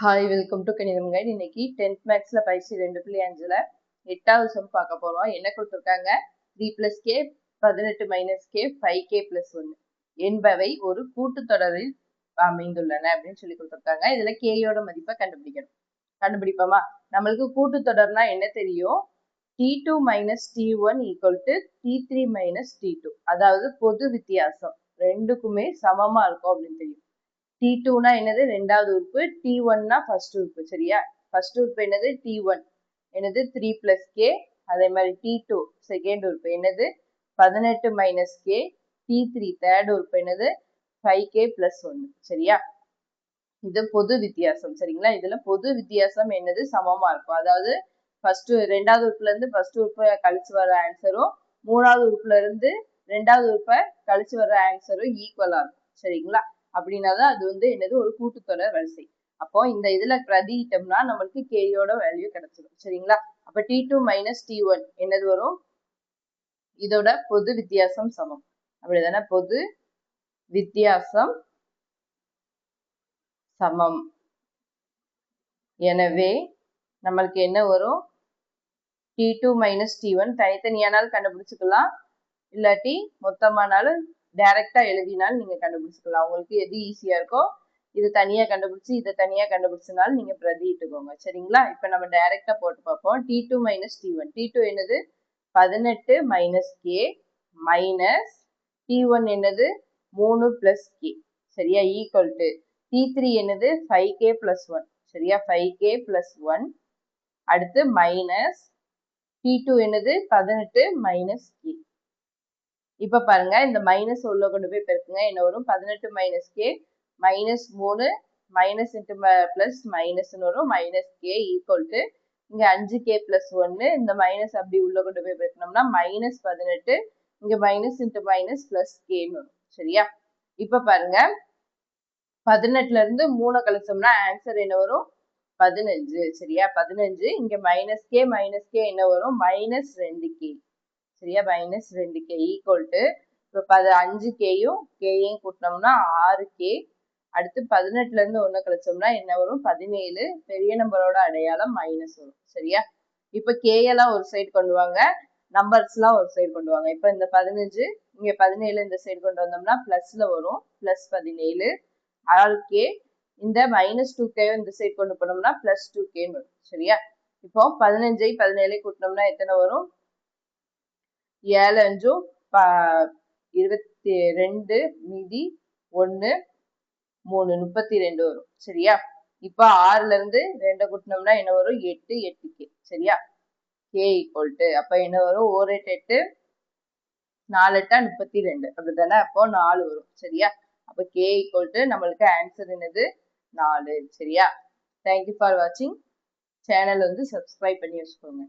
Hi welcome to கணிதம் guide. இன்னைக்கு 10th மேக்ஸ்ல பயிற்சி 2.5ல 8வது சம் பார்க்க போறோம். என்ன கொடுத்துருக்காங்க? 3 + k 18 - k 5k + 1 என்பவை ஒரு கூட்டுத்தொடரில் அமைந்துள்ளன அப்படின்னு சொல்லி கொடுத்துருக்காங்க. இதுல கேயோட மதிப்பை கண்டுபிடிக்கணும். கண்டுபிடிப்போமா? நம்மளுக்கு கூட்டுத்தொடர்னா என்ன தெரியும்? t2 - t1 = t3 - t2. அதாவது பொது வித்தியாசம் ரெண்டுக்குமே சமமா இருக்கும் அப்படின்னு தெரியும். T2 னா என்னது? ரெண்டாவது உறுப்பு. T1 னா ஃபர்ஸ்ட் உறுப்பு. சரியா? ஃபர்ஸ்ட் உறுப்பு என்னது? T1 என்னது? 3 + k. அதே மாதிரி T2 செகண்ட் உறுப்பு என்னது? 18 - k. T3 தேர்ட் உறுப்பு என்னது? 5k + 1. சரியா? இது பொது வித்தியாசம். சரிங்களா? இதுல பொது வித்தியாசம் என்னது? சமமா இருக்கும். அதாவது ஃபர்ஸ்ட் ரெண்டாவது உறுப்புல இருந்து ஃபர்ஸ்ட் உறுப்பை கழிச்சு வர ஆன்சரும், மூணாவது உறுப்புல இருந்து ரெண்டாவது உறுப்பை கழிச்சு வர ஆன்சரும் ஈக்குவலா இருக்கும். சரிங்களா? அப்படின்னாதான் அது என்னது? ஒரு கூட்டுத்தொடர் வரிசை. அப்போ இந்த இதுல பிரதியிட்டோம்னா நம்மளுக்கு கேயோட வேல்யூ கிடைச்சிடும். சரிங்களா? அப்ப T2 - T1 என்னது வரும்? இதோட பொது வித்தியாசம் சமம். அப்படிதானே? பொது வித்தியாசம் சமம். எனவே நம்மளுக்கு என்ன வரும்? T2 - T1 தனித்தனியானாலும் கண்டுபிடிச்சுக்கலாம், இல்லாட்டி மொத்தமானாலும் டைரக்டா எழுதினாலும் நீங்க கண்டுபிடிச்சுக்கலாம். உங்களுக்கு எது ஈஸியா இருக்கோ இது தனியா கண்டுபிடிச்சு இதை தனியா கண்டுபிடிச்சனாலும் நீங்க பிரதியிட்டுக்கோங்க. சரிங்களா? இப்ப நம்ம டைரக்டா போட்டு பார்ப்போம். T2 - T1. T2 என்னது? 18 - k மைனஸ் T1 என்னது? 3 + k. சரியா? ஈக்குவல் டு T3 என்னது? 5k + 1. சரியா? 5k + 1. அடுத்து மைனஸ் T2 என்னது? 18 - k. இப்ப பாருங்க, இந்த மைனஸ் உள்ள கொண்டு போய் பெருக்குங்க. என்ன வரும்? 18 - k -3 மைனஸ் இன்ட்டு பிளஸ் மைனஸ்ன்னு வரும். -k ஈக்குவல் டு இங்க 5k + 1. இந்த மைனஸ் அப்படி உள்ள கொண்டு போய் பெருக்கணும்னா -18. இங்க மைனஸ் இன்ட்டு மைனஸ் பிளஸ் கேன்னு வரும். சரியா? இப்ப பாருங்க, 18ல இருந்து 3 கழிச்சோம்னா ஆன்சர் என்ன வரும்? 15. சரியா? 15. இங்க -k என்ன வரும்? -2k. சரியா? -2k ஈக்குவல் டு இப்போ 5kயும் kயும் கூட்டினோம்னா 6k. அடுத்து 18ல இருந்து 1 கழிச்சோம்னா என்ன வரும்? 17. பெரிய நம்பரோட அடையாளம் மைனஸ் வரும். சரியா? இப்ப k எல்லாம் ஒரு சைடு கொண்டு வாங்க, நம்பர்ஸ் எல்லாம் ஒரு சைடு கொண்டு வாங்க. இப்ப இந்த 15 இங்க 17 இந்த சைடு கொண்டு வந்தோம்னா பிளஸ்ல வரும். +17 6k. இந்த -2k இந்த சைடு கொண்டு போனோம்னா +2k வரும். சரியா? இப்போ 15 17 கூட்டினோம்னா எத்தனை வரும்? 7 5 22 மீதி 1 3 32 வரும். சரியா? இப்ப 6ல இருந்து 2 கூட்டினோம்னா என்ன வரும்? 8 8k. சரியா? k ஈக்குவல் டு அப்ப என்ன வரும்? 1 8 8 4 8 32. அப்படிதானே? அப்போ 4 வரும். சரியா? அப்ப k ஈக்குவல் டு நம்மளுக்கு ஆன்சர் என்னது? 4. சரியா? தேங்க்யூ ஃபார் வாட்சிங். சேனல் சப்ஸ்கிரைப் பண்ணி வச்சுக்கோங்க.